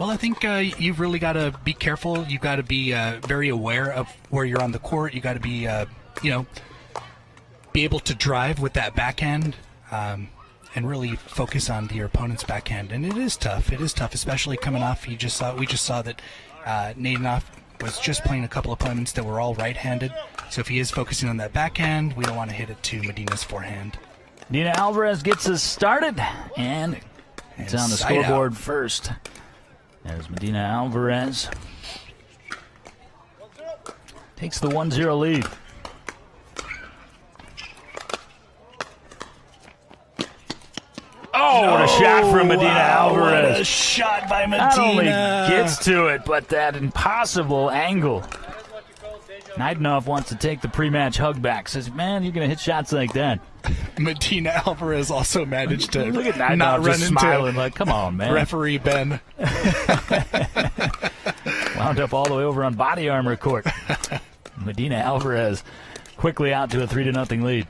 Well, I think you've really got to be careful. You've got to be very aware of where you're on the court. You got to be, be able to drive with that backhand and really focus on your opponent's backhand. And it is tough. It is tough, especially coming off. We just saw that Naydenov was just playing a couple opponents that were all right-handed. So if he is focusing on that backhand, we don't want to hit it to Medina's forehand. Medina-Alvarez gets us started, and it's on the scoreboard first. There's Medina-Alvarez. Takes the 1-0 lead. Oh, what a shot from Medina-Alvarez. What a shot by Medina. Not only gets to it, but that impossible angle. Naydenov wants to take the pre-match hug back. Says, man, you're going to hit shots like that. Medina-Alvarez also managed to Look at Naydenov not run just smiling like, come on, man. Referee Ben. Wound up all the way over on body armor court. Medina-Alvarez quickly out to a 3-0 lead.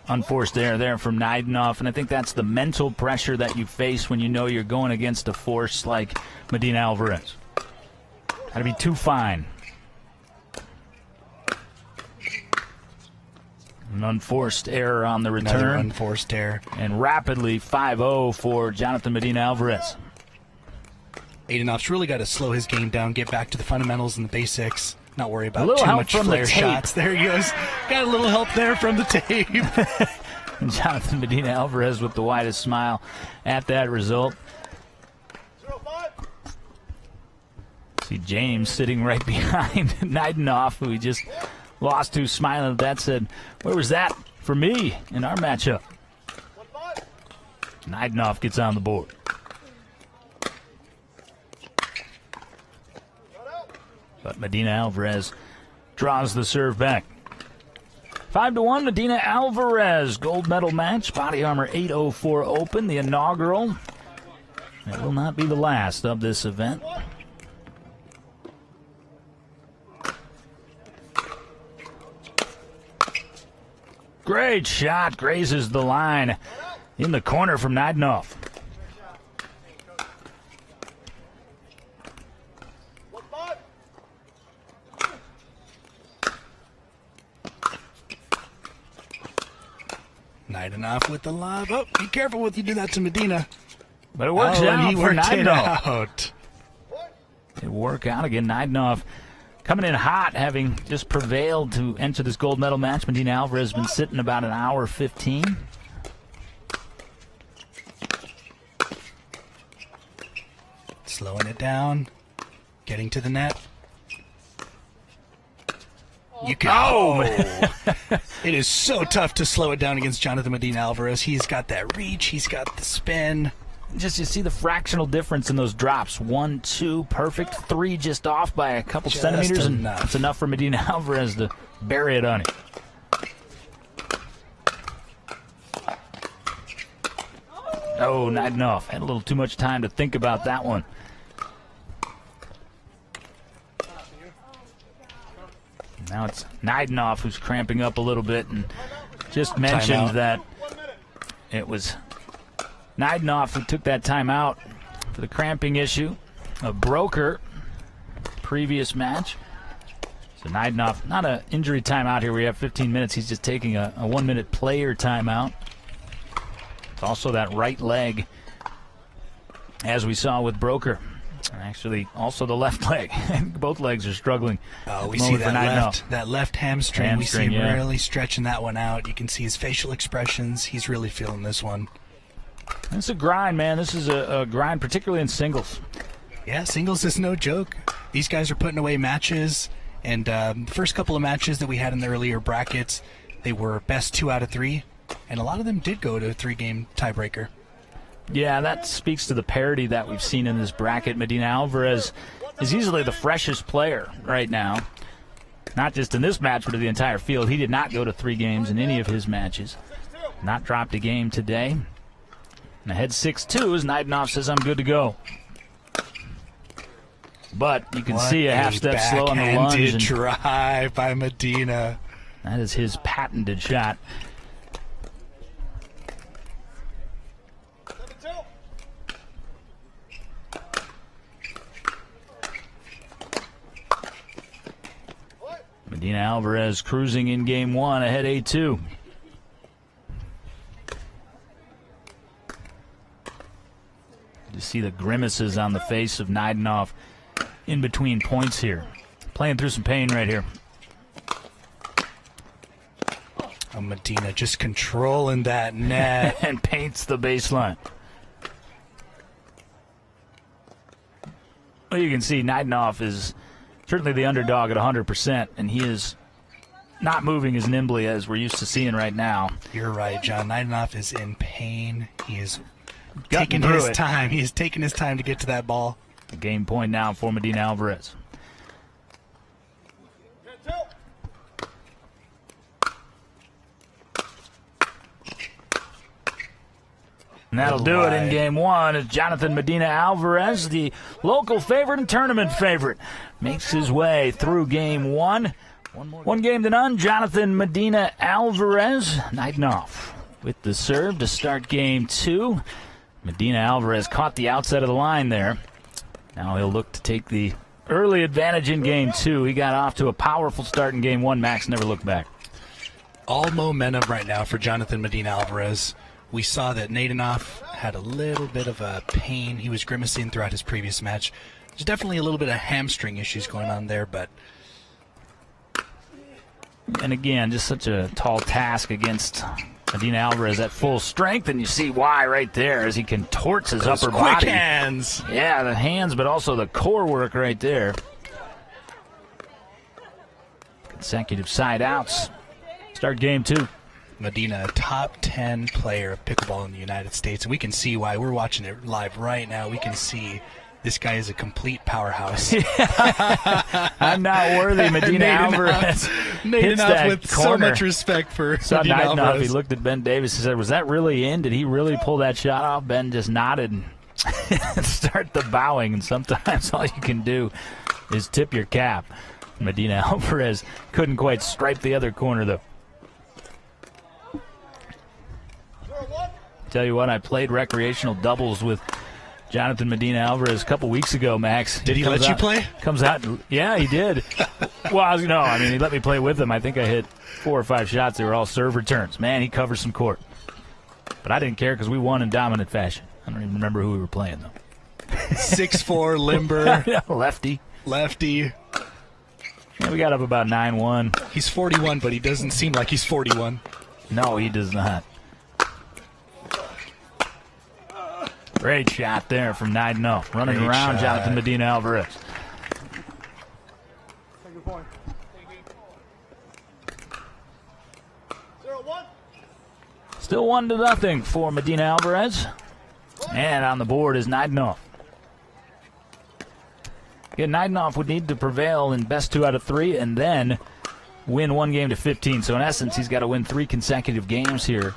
Unforced error there from Naydenov, and I think that's the mental pressure that you face when you know you're going against a force like Medina-Alvarez. Got to be too fine. An unforced error on the return. Another unforced error. And rapidly 5-0 for Jonathan Medina-Alvarez. Naydenov's really got to slow his game down, get back to the fundamentals and the basics. Not worry about too help much from flare the tape. shots. There he goes. Got a little help there from the tape. Jonathan Medina-Alvarez with the widest smile at that result. See James sitting right behind Naydenov, who he just lost to, smiling at that, said, where was that for me in our matchup? Naydenov gets on the board. But Medina-Alvarez draws the serve back. 5-1, Medina-Alvarez. Gold medal match. Body Armor 804 Open, the inaugural. It will not be the last of this event. Great shot. Grazes the line in the corner from Naydenov. Naydenov with the lob. Oh, be careful when you do that to Medina. But it works out he for worked Naydenov. it out. It worked out again. Naydenov coming in hot, having just prevailed to enter this gold medal match. Medina-Alvarez has been sitting about an hour 15. Slowing it down. Getting to the net. You can. Oh! It is so tough to slow it down against Jonathan Medina-Alvarez. He's got that reach. He's got the spin. Just you see the fractional difference in those drops. 1, 2, perfect. 3 just off by a couple centimeters. And it's enough for Medina-Alvarez to bury it on it. Oh, not enough. Had a little too much time to think about that one. Now it's Naydenov who's cramping up a little bit, and just mentioned that it was Naydenov who took that timeout for the cramping issue. A broker previous match. So Naydenov, not an injury timeout here. We have 15 minutes. He's just taking a 1-minute player timeout. It's also that right leg, as we saw with Broker. Actually, also the left leg. Both legs are struggling. Oh, we see that left hamstring. We see him really stretching that one out. You can see his facial expressions. He's really feeling this one. It's a grind, man. This is a grind, particularly in singles. Yeah, singles is no joke. These guys are putting away matches. And the first couple of matches that we had in the earlier brackets, they were best 2 out of 3. And a lot of them did go to a 3-game tiebreaker. Yeah, that speaks to the parity that we've seen in this bracket. Medina-Alvarez is easily the freshest player right now. Not just in this match, but in the entire field. He did not go to 3 games in any of his matches. Not dropped a game today. And ahead 6-2 as Naydenov says, I'm good to go. but you can What see a half step slow on the lunge. backhanded drive by Medina. That is his patented shot. Medina-Alvarez cruising in game one, ahead 8-2. You see the grimaces on the face of Naydenov in between points here. Playing through some pain right here. Oh, Medina just controlling that net. And paints the baseline. Well, you can see Naydenov is certainly the underdog at 100%, and he is not moving as nimbly as we're used to seeing right now. You're right, John. Naydenov is in pain. He is Gutting taking his through it. time. He is taking his time to get to that ball. A game point now for Medina-Alvarez. And that'll do it in game one as Jonathan Medina-Alvarez, the local favorite and tournament favorite, makes his way through game one. One game to none, Jonathan Medina-Alvarez. Naydenov with the serve to start game two. Medina-Alvarez caught the outside of the line there. Now he'll look to take the early advantage in game two. He got off to a powerful start in game one. Max never looked back. All momentum right now for Jonathan Medina-Alvarez. We saw that Naydenov had a little bit of a pain. He was grimacing throughout his previous match. There's definitely a little bit of hamstring issues going on there, but... And again, just such a tall task against Medina-Alvarez at full strength, and you see why right there as he contorts his upper quick body. hands. Yeah, the hands, but also the core work right there. Consecutive side outs. Start game two. Medina, a top 10 player of pickleball in the United States, and we can see why. We're watching it live right now. We can see this guy is a complete powerhouse. I'm not worthy, Medina-Alvarez. Naydenov with so much respect for Medina-Alvarez. He looked at Ben Davis and said, was that really in? Did he really pull that shot off? Ben just nodded and start the bowing, and sometimes all you can do is tip your cap. Medina-Alvarez couldn't quite stripe the other corner, though. Tell you what, I played recreational doubles with Jonathan Medina-Alvarez a couple weeks ago, Max. Did he let you play? Comes out. Yeah, he did. Well, no, I mean, he let me play with him. I think I hit 4 or 5 shots. They were all serve returns. Man, he covers some court. But I didn't care because we won in dominant fashion. I don't even remember who we were playing, though. 6'4", limber. Lefty. Yeah, we got up about 9-1. He's 41, but he doesn't seem like he's 41. No, he does not. Great shot there from Naydenov. Running Great around shot. Jonathan Medina-Alvarez. Still 1-0 for Medina-Alvarez. And on the board is Naydenov. Again, Naydenov would need to prevail in best 2 out of 3 and then win 1 game to 15. So in essence, he's got to win 3 consecutive games here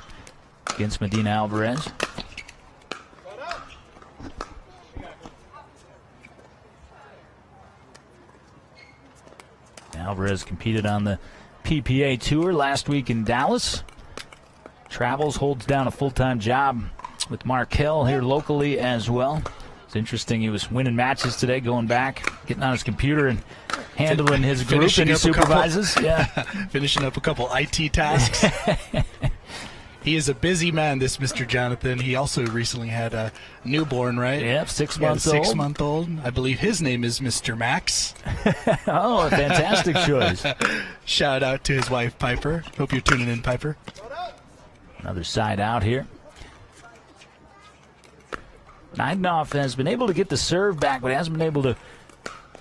against Medina-Alvarez. Alvarez competed on the PPA Tour last week in Dallas. Travels, holds down a full-time job with Markel here locally as well. It's interesting, he was winning matches today, going back, getting on his computer and handling his group that he supervises. Finishing up a couple IT tasks. He is a busy man, this Mr. Jonathan. He also recently had a newborn, right? Yep, 6 months old. 6-month-old. I believe his name is Mr. Max. Oh, a fantastic choice. Shout out to his wife, Piper. Hope you're tuning in, Piper. Another side out here. Naydenov has been able to get the serve back, but hasn't been able to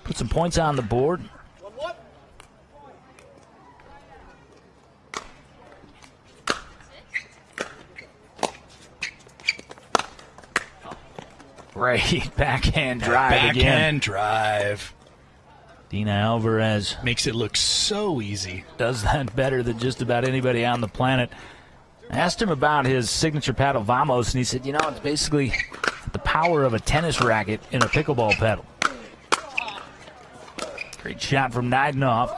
put some points on the board. Great backhand drive again. Backhand drive. Medina-Alvarez Makes it look so easy. does that better than just about anybody on the planet. I asked him about his signature paddle, Vamos, and he said, it's basically the power of a tennis racket in a pickleball paddle. Great shot from Naydenov.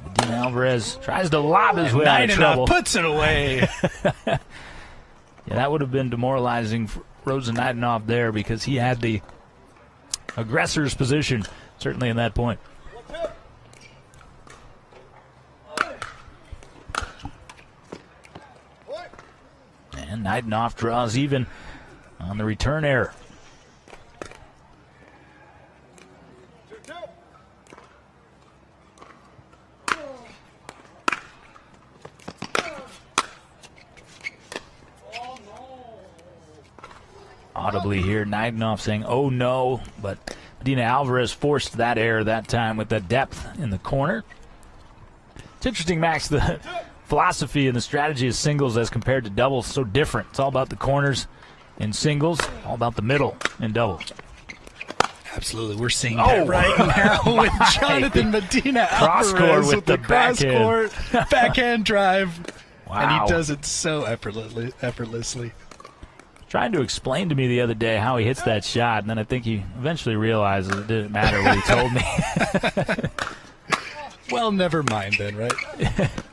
Medina-Alvarez tries to lob his way out of trouble. Naydenov puts it away. Yeah, that would have been demoralizing for Rosen Naydenov there because he had the aggressor's position, certainly in that point. And Naydenov draws even on the return error. Audibly here, Naydenov saying, "Oh no," but Medina-Alvarez forced that error that time with the depth in the corner. It's interesting, Max, the philosophy and the strategy of singles as compared to doubles so different. It's all about the corners in singles, all about the middle in doubles. Absolutely, we're seeing that right now with Jonathan Medina-Alvarez with the cross-court backhand drive. Wow. And he does it so effortlessly. Trying to explain to me the other day how he hits that shot, and then I think he eventually realizes it didn't matter what he told me. Well, never mind then, right?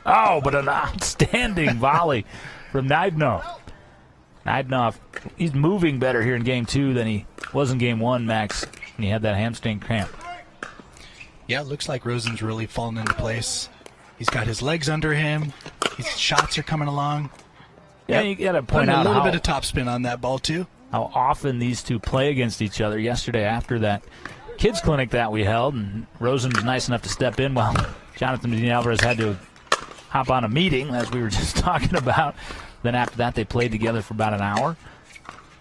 Oh, but an outstanding volley from Naydenov. Naydenov, he's moving better here in Game 2 than he was in Game 1, Max, when he had that hamstring cramp. Yeah, it looks like Rosen's really fallen into place. He's got his legs under him. His shots are coming along. Yeah, you got to point Putting out a little bit of topspin on that ball, too. How often these two play against each other. Yesterday, after that kids clinic that we held, and Rosen was nice enough to step in while Jonathan Medina-Alvarez had to hop on a meeting, as we were just talking about. Then after that, they played together for about an hour.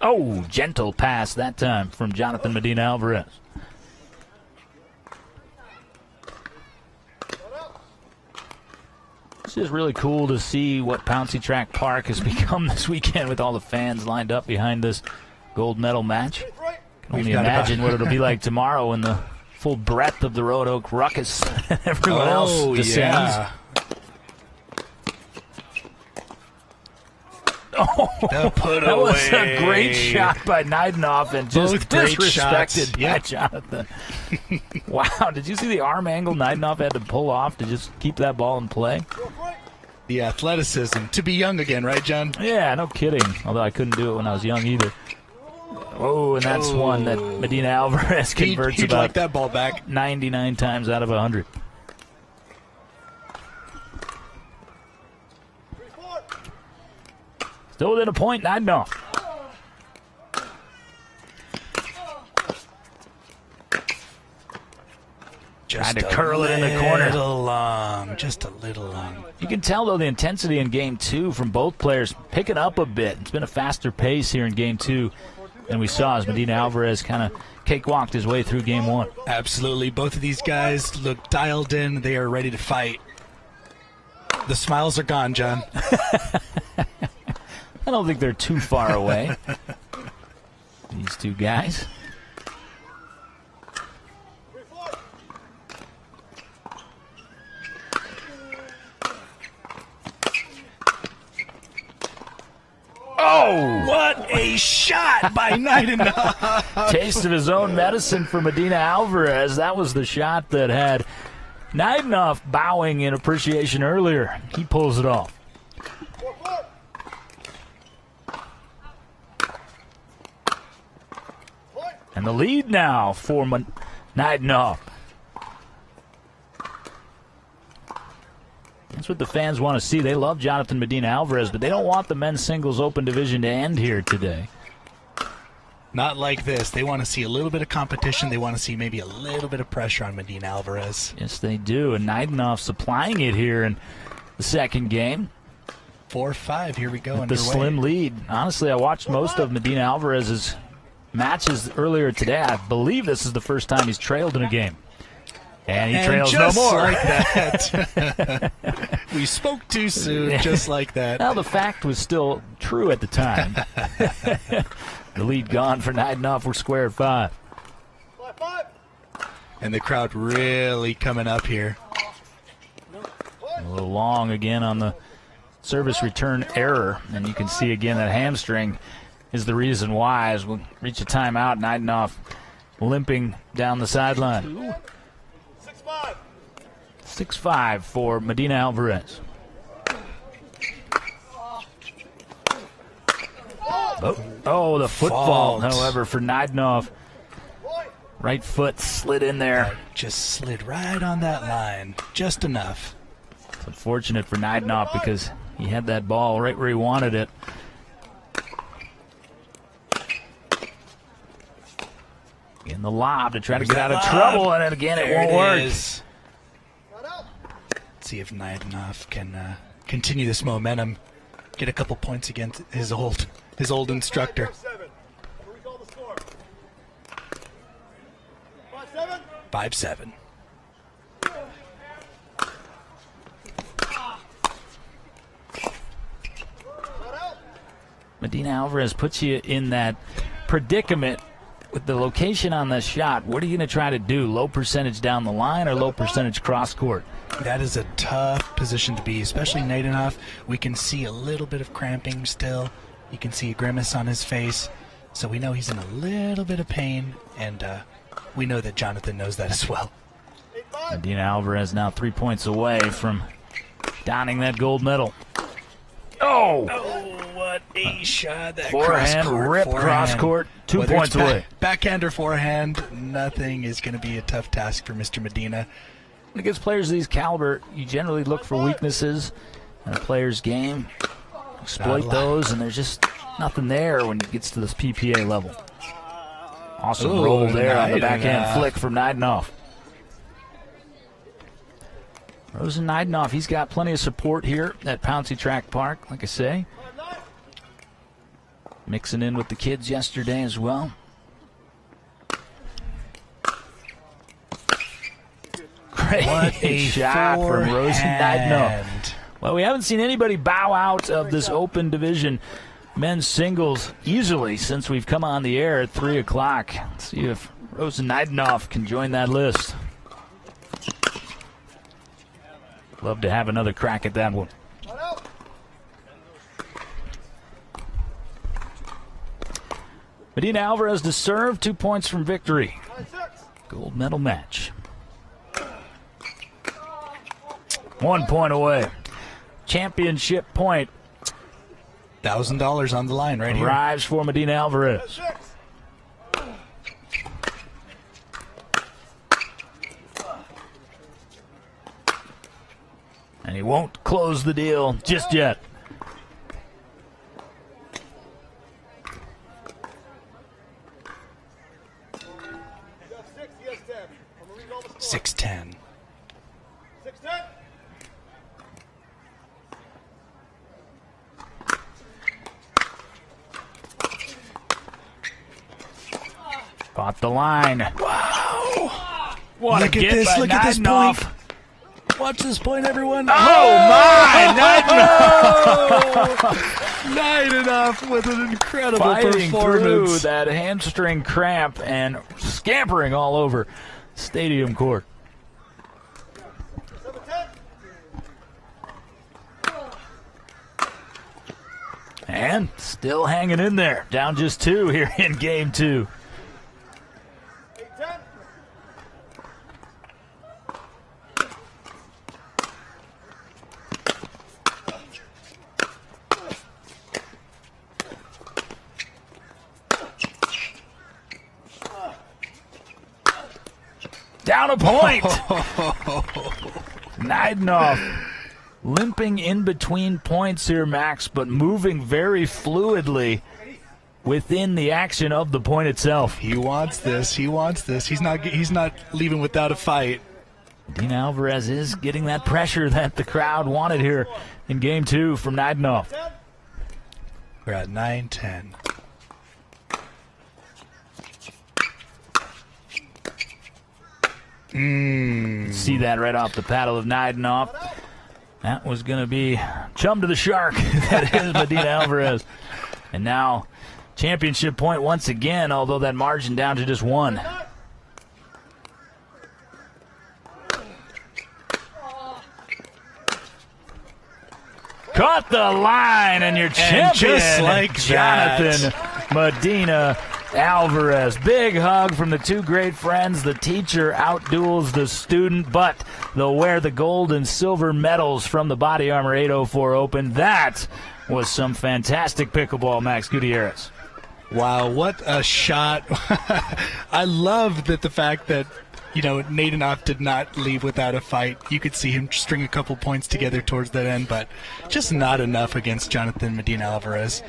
Oh, gentle pass that time from Jonathan Medina-Alvarez. It's just really cool to see what Pouncy Track Park has become this weekend with all the fans lined up behind this gold medal match. Can only imagine what it'll be like tomorrow when the full breadth of the Roanoke ruckus and everyone else descends. Yeah. Oh, that was a great shot by Naydenov and just Both great disrespected shots. by Jonathan. Wow, did you see the arm angle Naydenov had to pull off to just keep that ball in play? The athleticism. To be young again, right, John? Yeah, no kidding. Although I couldn't do it when I was young either. Oh, and that's one that Medina-Alvarez converts he'd about like that ball back 99 times out of 100. Still within a point, Naydenov. Trying to curl it in the corner. Just a little long. You can tell, though, the intensity in Game 2 from both players picking up a bit. It's been a faster pace here in Game 2 than we saw as Medina-Alvarez kind of cakewalked his way through Game 1. Absolutely. Both of these guys look dialed in. They are ready to fight. The smiles are gone, John. I don't think they're too far away, these two guys. Oh! What a shot by Naydenov. Taste of his own medicine for Medina-Alvarez. That was the shot that had Naydenov bowing in appreciation earlier. He pulls it off. And the lead now for Naydenov. That's what the fans want to see. They love Jonathan Medina-Alvarez, but they don't want the men's singles open division to end here today. Not like this. They want to see a little bit of competition. They want to see maybe a little bit of pressure on Medina-Alvarez. Yes, they do. And Naydenov supplying it here in the second game. 4-5. Here we go. With the slim lead. Honestly, I watched most of Medina-Alvarez's matches earlier today. I believe this is the first time he's trailed in a game. And he trails no more. Like that. We spoke too soon, just like that. Well, the fact was still true at the time. The lead gone for Naydenov. We're square at 5. And the crowd really coming up here. A little long again on the service return error. And you can see again that hamstring is the reason why. As we reach a timeout, Naydenov limping down the sideline. 6-5 for Medina-Alvarez. Oh, the foot fault, however, for Naydenov. Right foot slid in there. Just slid right on that line. Just enough. It's unfortunate for Naydenov because he had that ball right where he wanted it. In the lob to try to get out of trouble, and again it won't work. Let's see if Naydenov can continue this momentum, get a couple points against his old instructor. 5-7. Medina-Alvarez puts you in that predicament with the location on the shot. What are you going to try to do? Low percentage down the line or low percentage cross court? That is a tough position to be, especially Naydenov. We can see a little bit of cramping still. You can see a grimace on his face. So we know he's in a little bit of pain, and we know that Jonathan knows that as well. Medina-Alvarez now 3 points away from donning that gold medal. Oh, what a shot. That forehand rip cross court. 2 points away. Backhand or forehand, nothing is going to be a tough task for Mr. Medina. Against players of these caliber, you generally look for weaknesses in a player's game, exploit those, and there's just nothing there when it gets to this PPA level. Awesome roll there on the backhand flick from Naydenov. Rosen Naydenov, he's got plenty of support here at Pouncy Track Park, like I say. Mixing in with the kids yesterday as well. Great shot from Rosen Naydenov. Well, we haven't seen anybody bow out of this open division men's singles easily since we've come on the air at 3 o'clock. Let's see if Rosen Naydenov can join that list. Love to have another crack at that one. Medina-Alvarez to serve, 2 points from victory. Gold medal match. 1 point away. Championship point. $1,000 on the line right here. Arrives for Medina-Alvarez. And he won't close the deal just yet. $6-10. Caught the line. Wow. What Look a at get this. by Look at this Naydenov. point. Watch this point, everyone. Oh, my! Naydenov with an incredible Fighting through performance. that hamstring cramp and scampering all over stadium court. And still hanging in there. Down just 2 here in game 2. Down a point. Naydenov limping in between points here, Max, but moving very fluidly within the action of the point itself. He wants this. He wants this. He's not leaving without a fight. Medina-Alvarez is getting that pressure that the crowd wanted here in game 2 from Naydenov. We're at 9-10. See that right off the paddle of Naydenov. That was going to be chum to the shark. That is Medina-Alvarez. And now championship point once again, although that margin down to just 1. Caught the line, and your champion, just like Jonathan Medina Medina-Alvarez. Big hug from the two great friends. The teacher outduels the student, but they'll wear the gold and silver medals from the Body Armor 804 Open. That was some fantastic pickleball, Max Gutierrez. Wow, what a shot. I love that the fact that, Naydenov did not leave without a fight. You could see him string a couple points together towards that end, but just not enough against Jonathan Medina-Alvarez.